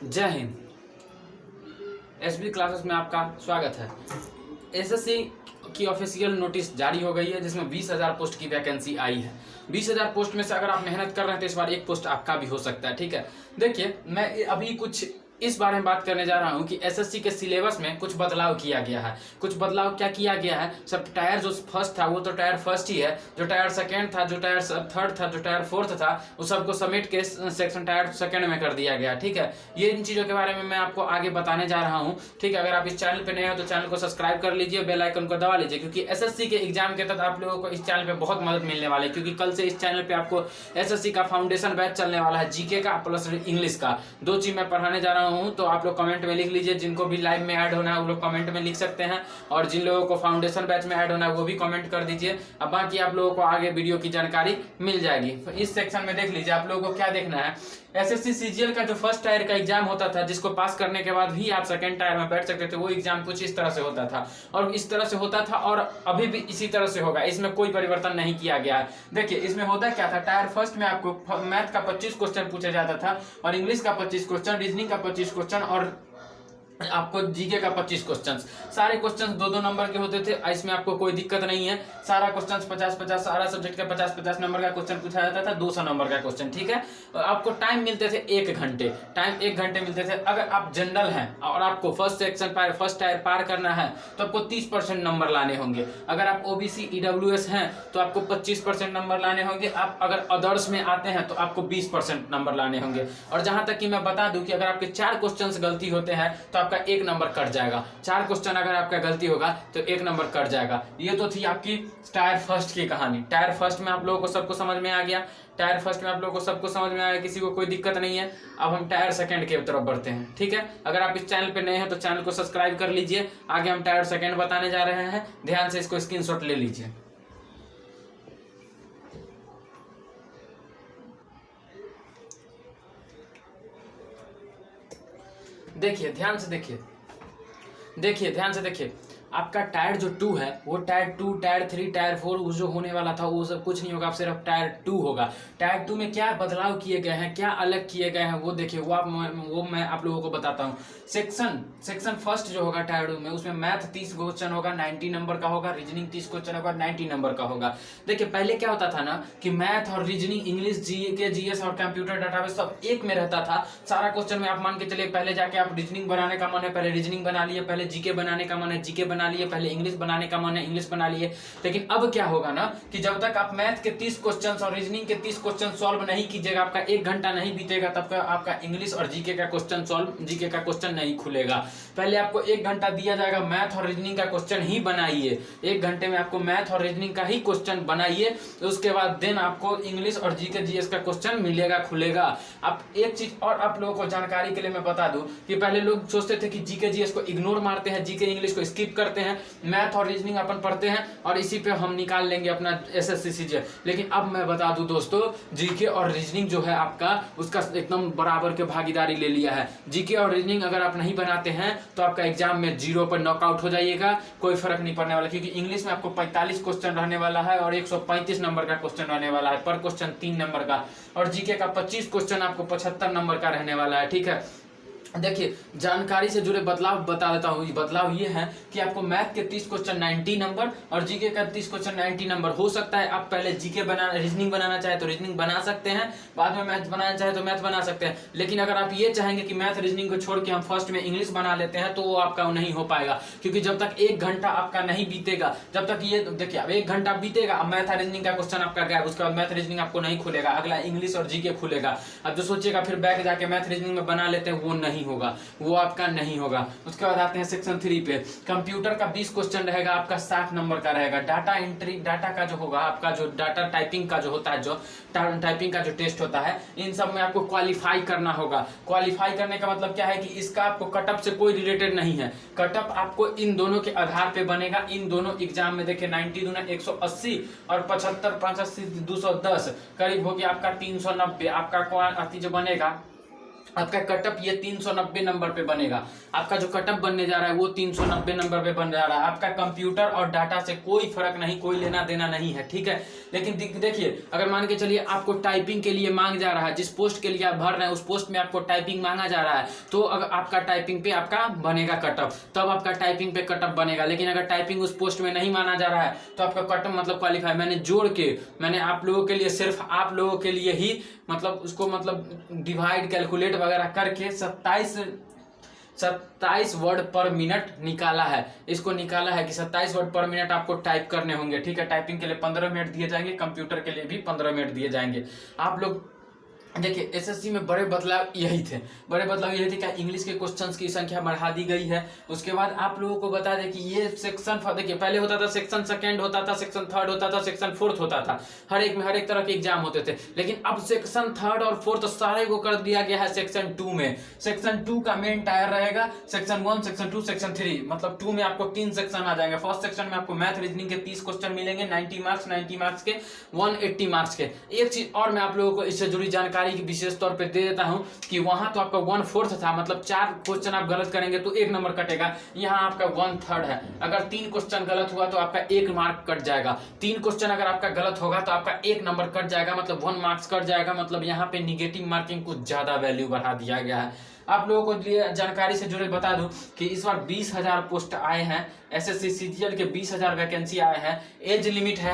जय Hind. SB classes में आपका स्वागत है। एसएससी की ऑफिशियल नोटिस जारी हो गई है जिसमें 20,000 पोस्ट की वैकेंसी आई है। 20,000 पोस्ट में से अगर आप मेहनत कर रहे हैं तो इस बार एक पोस्ट आपका भी हो सकता है। ठीक है, देखिए मैं अभी कुछ इस बारे में बात करने जा रहा हूं कि एसएससी के सिलेबस में कुछ बदलाव किया गया है। कुछ बदलाव क्या किया गया है? सब टायर जो फर्स्ट था वो तो टायर फर्स्ट ही है, जो टायर सेकेंड था, जो टायर थर्ड था, जो टायर फोर्थ था, वो सबको समेट के सेक्शन टायर सेकेंड में कर दिया गया। ठीक है, ये इन चीज़ों के बारे में मैं आपको आगे बताने जा रहा हूँ। ठीक है, अगर आप इस चैनल पर नए हो तो चैनल को सब्सक्राइब कर लीजिए, बेल आइकन को दबा लीजिए, क्योंकि एसएससी के एग्जाम के तहत आप लोगों को इस चैनल पे बहुत मदद मिलने वाली है। क्योंकि कल से इस चैनल पे आपको एसएससी का फाउंडेशन बैच चलने वाला है, जीके का प्लस इंग्लिश का, दो चीज मैं पढ़ाने जा रहा हूँ। तो आप लोग कमेंट में लिख लीजिए, जिनको भी लाइव में ऐड होना है वो लोग कमेंट में लिख सकते हैं, और जिन लोगों को फाउंडेशन बैच में ऐड होना है वो भी कमेंट कर दीजिए। अब बाकी आप लोगों को आगे वीडियो की जानकारी मिल जाएगी। तो इस सेक्शन में देख लीजिए आप लोगों को क्या देखना है। एसएससी सीजीएल का जो फर्स्ट टायर का एग्जाम होता था, जिसको पास करने के बाद भी आप सेकंड टायर में बैठ सकते थे, वो एग्जाम कुछ इस तरह से होता था और इस तरह से होता था और अभी भी इसी तरह से होगा। इसमें कोई परिवर्तन नहीं किया गया है। देखिए इसमें होता क्या था, टायर फर्स्ट में आपको मैथ का 25 क्वेश्चन पूछा जाता था और इंग्लिश का 25 क्वेश्चन, रीजनिंग का 25 क्वेश्चन और आपको जीके का 25 क्वेश्चंस। सारे क्वेश्चंस 2-2 नंबर के होते थे। इसमें आपको कोई दिक्कत नहीं है। सारा क्वेश्चंस 50-50, सारा सब्जेक्ट का 50-50 नंबर का क्वेश्चन पूछा जाता था, 200 नंबर का क्वेश्चन। ठीक है, आपको टाइम मिलते थे 1 घंटे, टाइम 1 घंटे मिलते थे। अगर आप जनरल हैं और आपको फर्स्ट टायर पार करना है तो आपको 30% नंबर लाने होंगे। अगर आप ओबीसी ईडब्ल्यूएस हैं तो आपको 25% नंबर लाने होंगे। आप अगर अदर्स में आते हैं तो आपको 20% नंबर लाने होंगे। और जहां तक कि मैं बता दूं कि अगर आपके 4 क्वेश्चन गलती होते हैं तो आपका 1 नंबर कट जाएगा। 4 क्वेश्चन अगर आपका गलती होगा तो 1 नंबर कट जाएगा। ये तो थी आपकी टायर फर्स्ट की कहानी। टायर फर्स्ट में आप लोगों को सबको समझ में आ गया। टायर फर्स्ट में आप लोगों को सबको समझ में आया, किसी को कोई दिक्कत नहीं है। अब हम टायर सेकंड की तरफ बढ़ते हैं। ठीक है, अगर आप इस चैनल पे नए हैं तो चैनल को सब्सक्राइब कर लीजिए। आगे हम टायर सेकंड बताने जा रहे हैं, ध्यान से इसको स्क्रीनशॉट ले लीजिए। देखिए ध्यान से देखिए आपका टायर जो 2 है वो टायर 2, टायर 3, टायर 4 जो होने वाला था वो सब कुछ नहीं होगा, सिर्फ टायर 2 होगा। टायर 2 में क्या बदलाव किए गए हैं, क्या अलग किए गए हैं वो देखिए, वो मैं आप लोगों को बताता हूँ। सेक्शन फर्स्ट जो होगा टायर 2 में, उसमें मैथ 30 क्वेश्चन होगा, 90 नंबर का होगा, रीजनिंग 30 क्वेश्चन होगा, 90 नंबर का होगा। देखिए पहले क्या होता था ना कि मैथ और रीजनिंग, इंग्लिश, जीके, जीएस और कंप्यूटर डाटाबेस सब एक में रहता था। सारा क्वेश्चन में आप मान के चलिए, पहले जाके आप रीजनिंग बनाने का मन है, पहले रीजनिंग बना लिए, पहले जीके बनाने का मन है, जीके बना लिए, पहले इंग्लिश बनाने का मन है, इंग्लिश बना लिए। लेकिन अब क्या होगा ना कि जब तक आप मैथ के 30 क्वेश्चन और रीजनिंग के 30 क्वेश्चन सॉल्व नहीं कीजिएगा, आपका 1 घंटा नहीं बीतेगा, तब तक आपका इंग्लिश और जीके का क्वेश्चन नहीं खुलेगा। पहले आपको 1 घंटा दिया जाएगा, मैथ और रीजनिंग का क्वेश्चन ही बनाइए। 1 घंटे में आपको मैथ और रीजनिंग का ही क्वेश्चन बनाइए, उसके बाद देन आपको इंग्लिश और जीके जीएस का क्वेश्चन मिलेगा, खुलेगा। अब एक चीज और आप लोगों को जानकारी के लिए मैं बता दूं कि पहले लोग सोचते थे कि जीके जीएस को इग्नोर मारते हैं, जीके इंग्लिश को स्किप करते हैं, मैथ और रीजनिंग अपन पढ़ते हैं और इसी पे हम निकाल लेंगे अपना एसएससी सीजीएल। लेकिन अब मैं बता दूं दोस्तों, जीके और रीजनिंग जो है आपका, उसका एकदम बराबर के भागीदारी ले लिया है। जीके और रीजनिंग अगर आप नहीं बनाते हैं तो आपका एग्जाम में 0 पर नॉकआउट हो जाइएगा, कोई फर्क नहीं पड़ने वाला। क्योंकि इंग्लिश में आपको 45 क्वेश्चन रहने वाला है और 135 नंबर का क्वेश्चन रहने वाला है, पर क्वेश्चन 3 नंबर का, और जीके का 25 क्वेश्चन आपको 75 नंबर का रहने वाला है। ठीक है, देखिए जानकारी से जुड़े बदलाव बता देता हूँ। बदलाव ये है कि आपको मैथ के 30 क्वेश्चन 90 नंबर और जीके का 30 क्वेश्चन 90 नंबर हो सकता है। आप पहले जीके रीजनिंग बनाना चाहे तो रीजनिंग बना सकते हैं, बाद में मैथ बनाना चाहे तो मैथ बना सकते हैं। लेकिन अगर आप ये चाहेंगे कि मैथ रीजनिंग को छोड़ के हम फर्स्ट में इंग्लिश बना लेते हैं तो वो आपका नहीं हो पाएगा। क्योंकि जब तक 1 घंटा आपका नहीं बीतेगा, जब तक ये देखिए अब 1 घंटा बीतेगा, अब मैथ रीजनिंग का क्वेश्चन आपका गया, उसके बाद मैथ रीजनिंग आपको नहीं खुलेगा, अगला इंग्लिश और जीके खुलेगा। अब जो सोचिएगा फिर बैक जाके मैथ रीजनिंग में बना लेते हैं, वो नहीं होगा, वो आपका नहीं होगा। उसके बाद आते हैं सेक्शन 3 पे। कंप्यूटर का 20 क्वेश्चन रहेगा, आपका 60 नंबर का रहेगा। डाटा एंट्री, डाटा का जो होगा आपका, जो डाटा टाइपिंग का जो होता है, जो टाइपिंग का जो टेस्ट होता है, इन सब में आपको क्वालिफाई करना होगा। क्वालिफाई करने का मतलब क्या है कि इसका आपको कटअप से कोई रिलेटेड नहीं है। कटअप आपको इन दोनों के आधार पे बनेगा। इन दोनों एग्जाम में देखिए 90 दूना 180 और 75 85 210 करीब हो गया आपका 390। आपका जो बनेगा आपका कटअप ये 390 नंबर पे बनेगा। आपका जो कटअप बनने जा रहा है वो 390 नंबर पे बन जा रहा है। आपका कंप्यूटर और डाटा से कोई फर्क नहीं, कोई लेना देना नहीं है। ठीक है, लेकिन देखिए अगर मान के चलिए आपको टाइपिंग के लिए मांग जा रहा है, जिस पोस्ट के लिए आप भर रहे हैं उस पोस्ट में आपको टाइपिंग मांगा जा रहा है, तो अगर आपका टाइपिंग पे आपका बनेगा कटअप, तब आपका टाइपिंग पे कटअप बनेगा। लेकिन अगर टाइपिंग उस पोस्ट में नहीं माना जा रहा है तो आपका कटअप मतलब क्वालिफाई, मैंने जोड़ के मैंने आप लोगों के लिए, सिर्फ आप लोगों के लिए ही मतलब उसको मतलब डिवाइड कैलकुलेट वगैरह करके 27 वर्ड पर मिनट निकाला है। इसको निकाला है कि 27 वर्ड पर मिनट आपको टाइप करने होंगे, ठीक है। टाइपिंग के लिए 15 मिनट दिए जाएंगे, कंप्यूटर के लिए भी 15 मिनट दिए जाएंगे। आप लोग देखिए एसएससी में बड़े बदलाव यही थे, क्या इंग्लिश के क्वेश्चंस की संख्या बढ़ा दी गई है। उसके बाद आप लोगों को बता दें कि ये सेक्शन, देखिए पहले होता था सेक्शन सेकंड होता था, सेक्शन थर्ड होता था, सेक्शन फोर्थ होता था, हर एक में हर एक तरह के एग्जाम होते थे। लेकिन अब सेक्शन थर्ड और फोर्थ सारे को कर दिया गया है सेक्शन 2 में। सेक्शन 2 का मेन टायर रहेगा सेक्शन 1, सेक्शन 2, सेक्शन 3, मतलब 2 में आपको 3 सेक्शन आ जाएंगे। फर्स्ट सेक्शन में आपको मैथ रीजनिंग के 30 क्वेश्चन मिलेंगे, 90 मार्क्स के, 180 मार्क्स के। एक चीज और मैं आप लोगों को इससे जुड़ी जानकारी की विशेष तौर पे दे देता हूं कि वहां तो आपका 1/4 था, मतलब 4 क्वेश्चन आप गलत करेंगे तो 1 नंबर कटेगा। यहाँ आपका 1/3 है, अगर 3 क्वेश्चन गलत हुआ तो आपका 1 मार्क कट जाएगा। 3 क्वेश्चन अगर आपका गलत होगा तो आपका 1 नंबर कट जाएगा, मतलब 1 मार्क्स कट जाएगा। मतलब यहाँ पे निगेटिव मार्किंग कुछ ज्यादा वैल्यू बढ़ा दिया गया है। आप लोगों को लिए जानकारी से जुड़े बता दूं कि इस बार 20,000 पोस्ट आए हैं, एसएससी सीजीएल के 20,000 वैकेंसी आए हैं। एज लिमिट है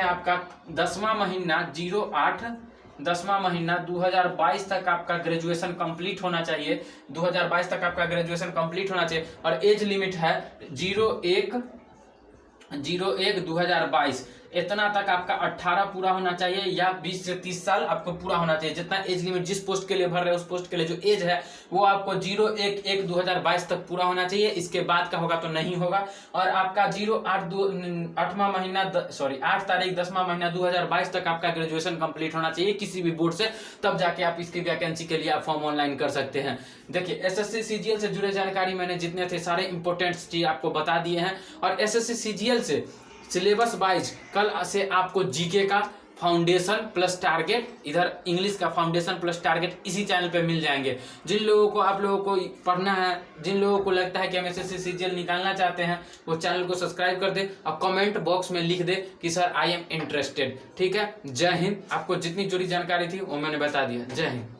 आपका 10वां महीना 2022 तक आपका ग्रेजुएशन कंप्लीट होना चाहिए, 2022 तक आपका ग्रेजुएशन कंप्लीट होना चाहिए। और एज लिमिट है 01/2022, इतना तक आपका 18 पूरा होना चाहिए या 20 से 30 साल आपको पूरा होना चाहिए। जितना एज लिमिट जिस पोस्ट के लिए भर रहे हैं उस पोस्ट के लिए जो एज है वो आपको 01/1/2022 तक पूरा होना चाहिए। इसके बाद का होगा तो नहीं होगा। और आपका 8 तारीख 10वां महीना 2022 तक आपका ग्रेजुएशन कंप्लीट होना चाहिए किसी भी बोर्ड से, तब जाके आप इसकी वैकेंसी के लिए आप फॉर्म ऑनलाइन कर सकते हैं। देखिए एसएससी सीजीएल से जुड़े जानकारी मैंने जितने थे सारे इंपॉर्टेंट चीज आपको बता दिए हैं। और एसएससी सीजीएल से सिलेबस वाइज कल से आपको जीके का फाउंडेशन प्लस टारगेट, इधर इंग्लिश का फाउंडेशन प्लस टारगेट इसी चैनल पे मिल जाएंगे। जिन लोगों को आप लोगों को पढ़ना है, जिन लोगों को लगता है कि हम एसएससी सीजीएल निकालना चाहते हैं, वो चैनल को सब्सक्राइब कर दे और कमेंट बॉक्स में लिख दे कि सर आई एम इंटरेस्टेड। ठीक है, जय हिंद। आपको जितनी जुड़ी जानकारी थी वो मैंने बता दिया। जय हिंद।